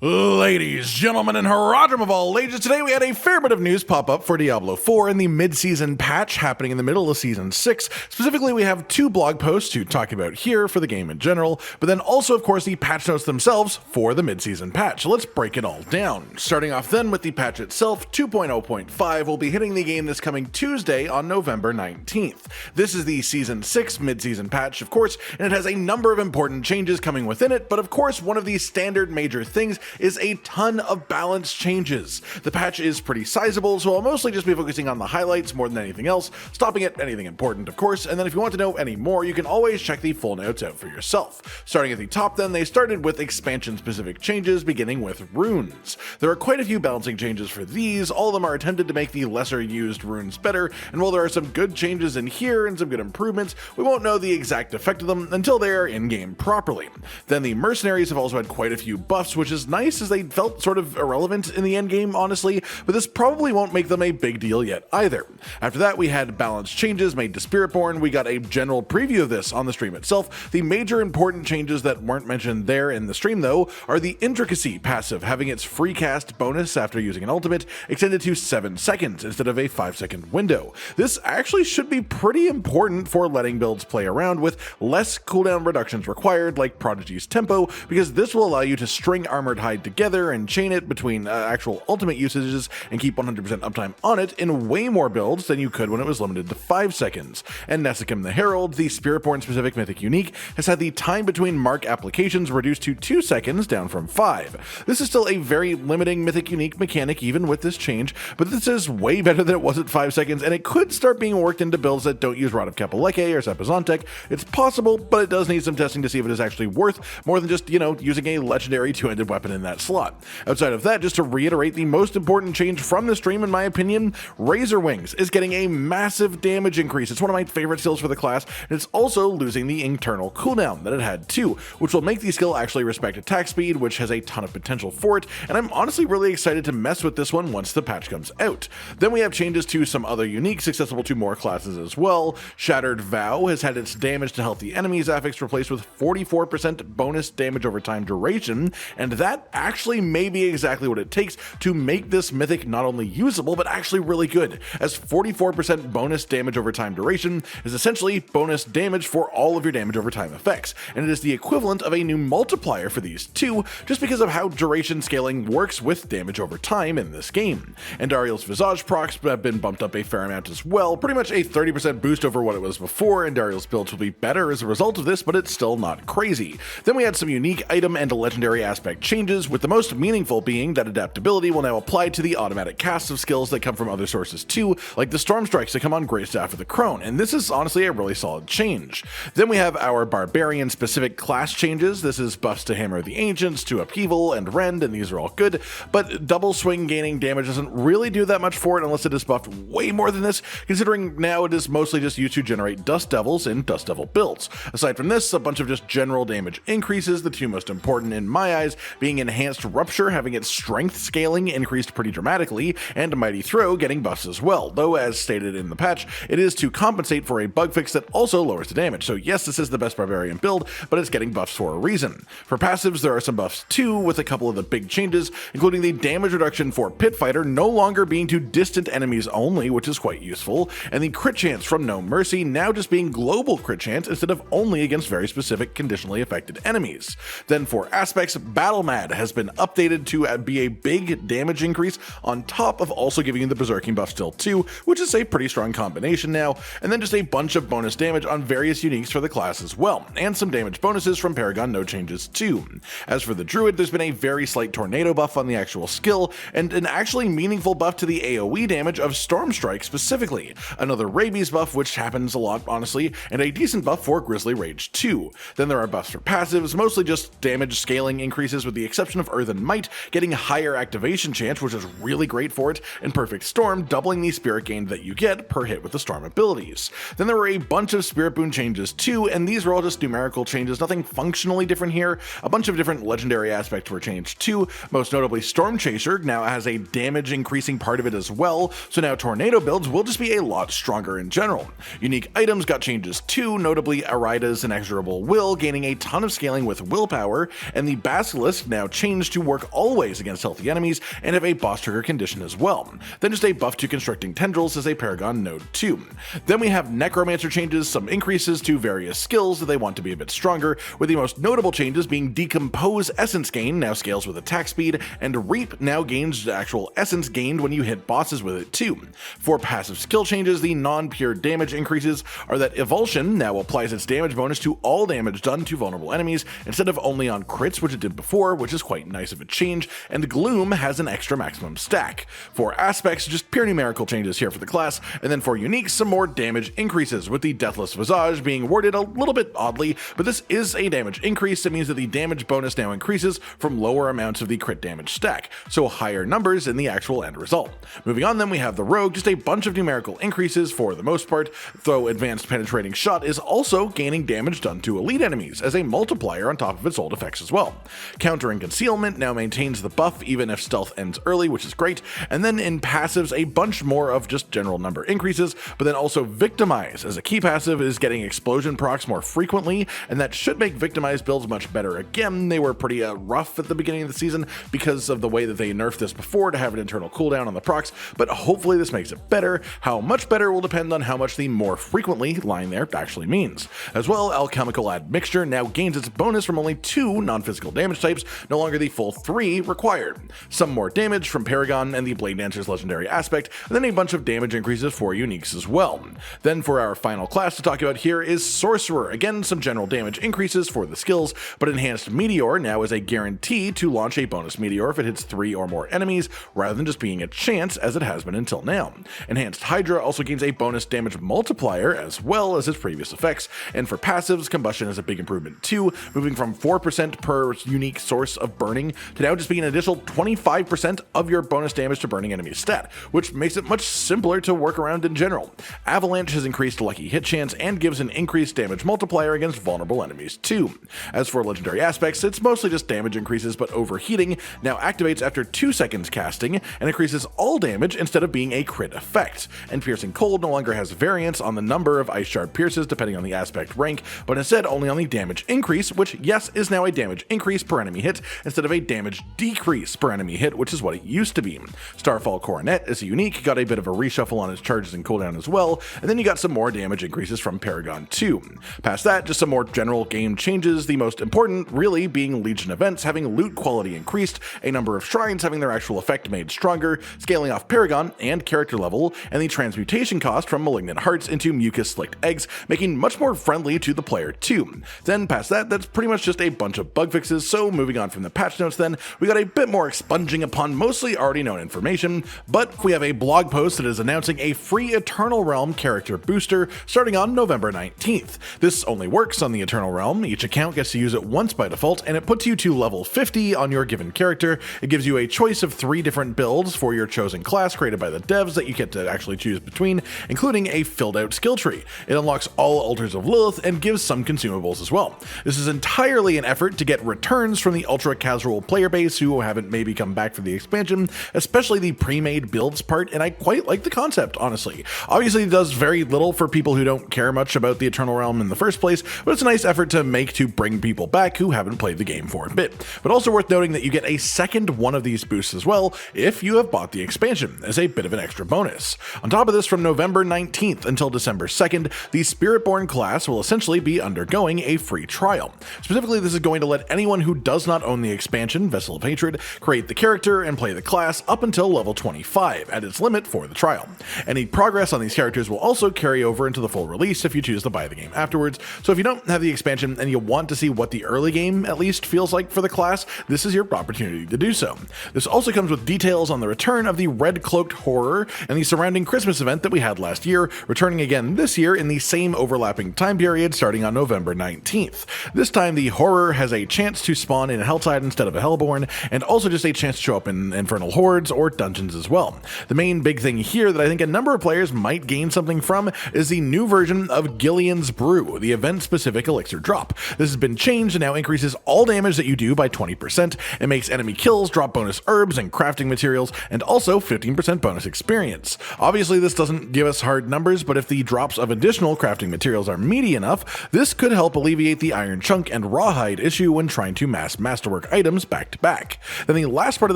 Ladies, gentlemen, and Herodrum of all ages, today we had a fair bit of news pop up for Diablo 4 in the mid-season patch happening in the middle of Season 6. Specifically, we have two blog posts to talk about here for the game in general, but then also, of course, the patch notes themselves for the mid-season patch. So let's break it all down. Starting off then with the patch itself, 2.0.5 will be hitting the game this coming Tuesday on November 19th. This is the Season 6 mid-season patch, of course, and it has a number of important changes coming within it, but of course, one of the standard major things is a ton of balance changes. The patch is pretty sizable, so I'll mostly just be focusing on the highlights more than anything else, stopping at anything important, of course, and then if you want to know any more, you can always check the full notes out for yourself. Starting at the top then, they started with expansion-specific changes, beginning with runes. There are quite a few balancing changes for these, all of them are intended to make the lesser-used runes better, and while there are some good changes in here and some good improvements, we won't know the exact effect of them until they are in-game properly. Then the mercenaries have also had quite a few buffs, which is nice as they felt sort of irrelevant in the endgame, honestly, but this probably won't make them a big deal yet either. After that, we had balance changes made to Spiritborn. We got a general preview of this on the stream itself. The major important changes that weren't mentioned there in the stream, though, are the Intricacy passive having its free cast bonus after using an ultimate extended to 7 seconds instead of a 5-second window. This actually should be pretty important for letting builds play around with less cooldown reductions required, like Prodigy's Tempo, because this will allow you to string Armored Hide together and chain it between actual ultimate usages and keep 100% uptime on it in way more builds than you could when it was limited to 5 seconds. And Nesicum the Herald, the Spiritborn specific Mythic Unique, has had the time between mark applications reduced to 2 seconds down from 5. This is still a very limiting Mythic Unique mechanic even with this change, but this is way better than it was at 5 seconds, and it could start being worked into builds that don't use Rod of Kapaleke or Sepizantek. It's possible, but it does need some testing to see if it is actually worth more than just, using a legendary two-handed weapon in that slot. Outside of that, just to reiterate the most important change from the stream, in my opinion, Razor Wings is getting a massive damage increase. It's one of my favorite skills for the class, and it's also losing the internal cooldown that it had too, which will make the skill actually respect attack speed, which has a ton of potential for it, and I'm honestly really excited to mess with this one once the patch comes out. Then we have changes to some other uniques accessible to more classes as well. Shattered Vow has had its damage to healthy enemies affix replaced with 44% bonus damage over time duration, and that actually may be exactly what it takes to make this mythic not only usable, but actually really good, as 44% bonus damage over time duration is essentially bonus damage for all of your damage over time effects, and it is the equivalent of a new multiplier for these two, just because of how duration scaling works with damage over time in this game. And Dariel's Visage procs have been bumped up a fair amount as well, pretty much a 30% boost over what it was before, and Dariel's builds will be better as a result of this, but it's still not crazy. Then we had some unique item and legendary aspect changes, with the most meaningful being that adaptability will now apply to the automatic casts of skills that come from other sources too, like the Storm Strikes that come on Greystaff of the Crone, and this is honestly a really solid change. Then we have our Barbarian specific class changes. This is buffs to Hammer of the Ancients, to Upheaval, and Rend, and these are all good, but double swing gaining damage doesn't really do that much for it unless it is buffed way more than this, considering now it is mostly just used to generate Dust Devils in Dust Devil builds. Aside from this, a bunch of just general damage increases, the two most important in my eyes being Enhanced Rupture having its strength scaling increased pretty dramatically, and Mighty Throw getting buffs as well, though as stated in the patch, it is to compensate for a bug fix that also lowers the damage. So yes, this is the best Barbarian build, but it's getting buffs for a reason. For passives, there are some buffs too, with a couple of the big changes, including the damage reduction for Pit Fighter no longer being to distant enemies only, which is quite useful, and the crit chance from No Mercy now just being global crit chance instead of only against very specific conditionally affected enemies. Then for aspects, Battle Mad has been updated to be a big damage increase on top of also giving you the Berserking buff still too, which is a pretty strong combination now, and then just a bunch of bonus damage on various uniques for the class as well, and some damage bonuses from Paragon no changes too. As for the Druid, there's been a very slight tornado buff on the actual skill, and an actually meaningful buff to the AoE damage of Storm Strike specifically, another Rabies buff which happens a lot honestly, and a decent buff for Grizzly Rage too. Then there are buffs for passives, mostly just damage scaling increases with the exception of Earthen Might getting higher activation chance, which is really great for it, and Perfect Storm doubling the spirit gain that you get per hit with the Storm abilities. Then there were a bunch of Spirit Boon changes too, and these are all just numerical changes, nothing functionally different here. A bunch of different legendary aspects were changed too, most notably Storm Chaser now has a damage increasing part of it as well, so now Tornado builds will just be a lot stronger in general. Unique items got changes too, notably Arida's Inexorable Will gaining a ton of scaling with willpower, and the Basilisk now changed to work always against healthy enemies and have a boss trigger condition as well. Then just a buff to constricting tendrils as a paragon node 2. Then we have Necromancer changes, some increases to various skills that they want to be a bit stronger, with the most notable changes being Decompose Essence gain now scales with attack speed, and Reap now gains actual essence gained when you hit bosses with it too. For passive skill changes, the non-pure damage increases are that Evulsion now applies its damage bonus to all damage done to vulnerable enemies instead of only on crits, which it did before, which is quite nice of a change, and Gloom has an extra maximum stack. For aspects, just pure numerical changes here for the class, and then for uniques, some more damage increases, with the Deathless Visage being worded a little bit oddly, but this is a damage increase. It means that the damage bonus now increases from lower amounts of the crit damage stack, so higher numbers in the actual end result. Moving on, then we have the Rogue, just a bunch of numerical increases for the most part, though Advanced Penetrating Shot is also gaining damage done to elite enemies as a multiplier on top of its old effects as well. Counter and Concealment now maintains the buff even if stealth ends early, which is great, and then in passives a bunch more of just general number increases, but then also Victimize as a key passive is getting explosion procs more frequently, and that should make Victimize builds much better again. They were pretty rough at the beginning of the season because of the way that they nerfed this before to have an internal cooldown on the procs, but hopefully this makes it better. How much better will depend on how much the more frequently line there actually means. As well, Alchemical Admixture now gains its bonus from only 2 non-physical damage types, no longer the full 3 required. Some more damage from Paragon and the Blade Dancer's legendary aspect, and then a bunch of damage increases for uniques as well. Then for our final class to talk about here is Sorcerer. Again, some general damage increases for the skills, but Enhanced Meteor now is a guarantee to launch a bonus meteor if it hits 3 or more enemies, rather than just being a chance as it has been until now. Enhanced Hydra also gains a bonus damage multiplier as well as its previous effects, and for passives, Combustion is a big improvement too, moving from 4% per unique source of burning to now just being an additional 25% of your bonus damage to burning enemies stat, which makes it much simpler to work around in general. Avalanche has increased lucky hit chance and gives an increased damage multiplier against vulnerable enemies too. As for legendary aspects, it's mostly just damage increases, but Overheating now activates after 2 seconds casting and increases all damage instead of being a crit effect. And Piercing Cold no longer has variance on the number of Ice Shard pierces depending on the aspect rank, but instead only on the damage increase, which yes is now a damage increase per enemy hit instead of a damage decrease per enemy hit, which is what it used to be. Starfall Coronet is a unique, got a bit of a reshuffle on its charges and cooldown as well, and then you got some more damage increases from Paragon 2. Past that, just some more general game changes, the most important really being Legion events having loot quality increased, a number of shrines having their actual effect made stronger, scaling off Paragon and character level, and the transmutation cost from Malignant Hearts into Mucus Slicked Eggs, making much more friendly to the player too. Then past that, that's pretty much just a bunch of bug fixes, so moving on from the patch notes then, we got a bit more expunging upon mostly already known information, but we have a blog post that is announcing a free Eternal Realm character booster starting on November 19th. This only works on the Eternal Realm, each account gets to use it once by default, and it puts you to level 50 on your given character. It gives you a choice of 3 different builds for your chosen class created by the devs that you get to actually choose between, including a filled out skill tree. It unlocks all Altars of Lilith and gives some consumables as well. This is entirely an effort to get returns from the ultra casual player base who haven't maybe come back for the expansion, especially the pre-made builds part, and I quite like the concept, honestly. Obviously it does very little for people who don't care much about the Eternal Realm in the first place, but it's a nice effort to make to bring people back who haven't played the game for a bit. But also worth noting that you get a second one of these boosts as well if you have bought the expansion, as a bit of an extra bonus. On top of this, from November 19th until December 2nd, the Spiritborn class will essentially be undergoing a free trial. Specifically, this is going to let anyone who does not own the expansion, Vessel of Hatred, create the character and play the class up until level 25 at its limit for the trial. Any progress on these characters will also carry over into the full release if you choose to buy the game afterwards, so if you don't have the expansion and you want to see what the early game at least feels like for the class, this is your opportunity to do so. This also comes with details on the return of the Red Cloaked Horror and the surrounding Christmas event that we had last year, returning again this year in the same overlapping time period starting on November 19th. This time the Horror has a chance to spawn in a Helltide instead of a Hellborn, and also just a chance to show up in Infernal Hordes or dungeons as well. The main big thing here that I think a number of players might gain something from is the new version of Gillian's Brew, the event-specific elixir drop. This has been changed and now increases all damage that you do by 20%. It makes enemy kills drop bonus herbs and crafting materials, and also 15% bonus experience. Obviously this doesn't give us hard numbers, but if the drops of additional crafting materials are meaty enough, this could help alleviate the iron chunk and rawhide issue when trying to mass masterwork rework items back to back. Then the last part of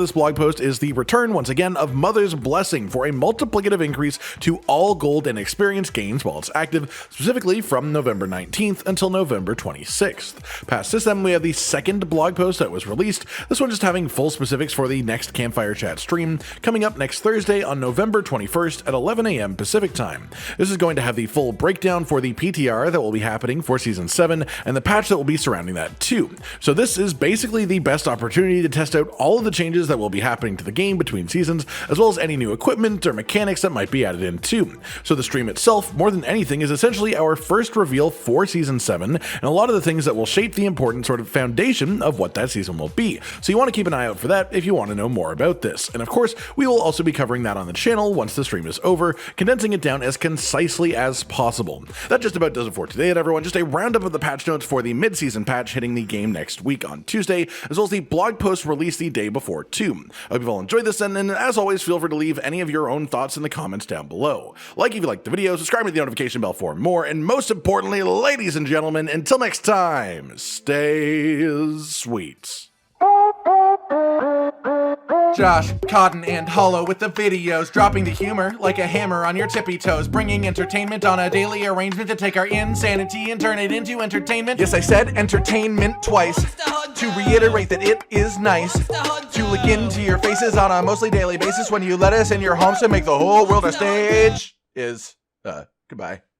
this blog post is the return, once again, of Mother's Blessing for a multiplicative increase to all gold and experience gains while it's active, specifically from November 19th until November 26th. Past this, then we have the second blog post that was released, this one just having full specifics for the next Campfire Chat stream, coming up next Thursday on November 21st at 11 a.m. Pacific time. This is going to have the full breakdown for the PTR that will be happening for Season 7, and the patch that will be surrounding that too. So this is basically the best opportunity to test out all of the changes that will be happening to the game between seasons, as well as any new equipment or mechanics that might be added in too. So the stream itself, more than anything, is essentially our first reveal for Season 7, and a lot of the things that will shape the important sort of foundation of what that season will be. So you want to keep an eye out for that if you want to know more about this. And of course, we will also be covering that on the channel once the stream is over, condensing it down as concisely as possible. That just about does it for today, everyone. Just a roundup of the patch notes for the mid-season patch hitting the game next week on Tuesday, as well as the blog post released the day before too. I hope you've all enjoyed this, and as always, feel free to leave any of your own thoughts in the comments down below. Like if you liked the video, subscribe to the notification bell for more, and most importantly, ladies and gentlemen, until next time, stay sweet. Josh, Cotton, and Hollow with the videos, dropping the humor like a hammer on your tippy toes, bringing entertainment on a daily arrangement to take our insanity and turn it into entertainment. Yes, I said entertainment twice, to reiterate that it is nice to look into your faces on a mostly daily basis when you let us in your homes to make the whole world a stage. Goodbye.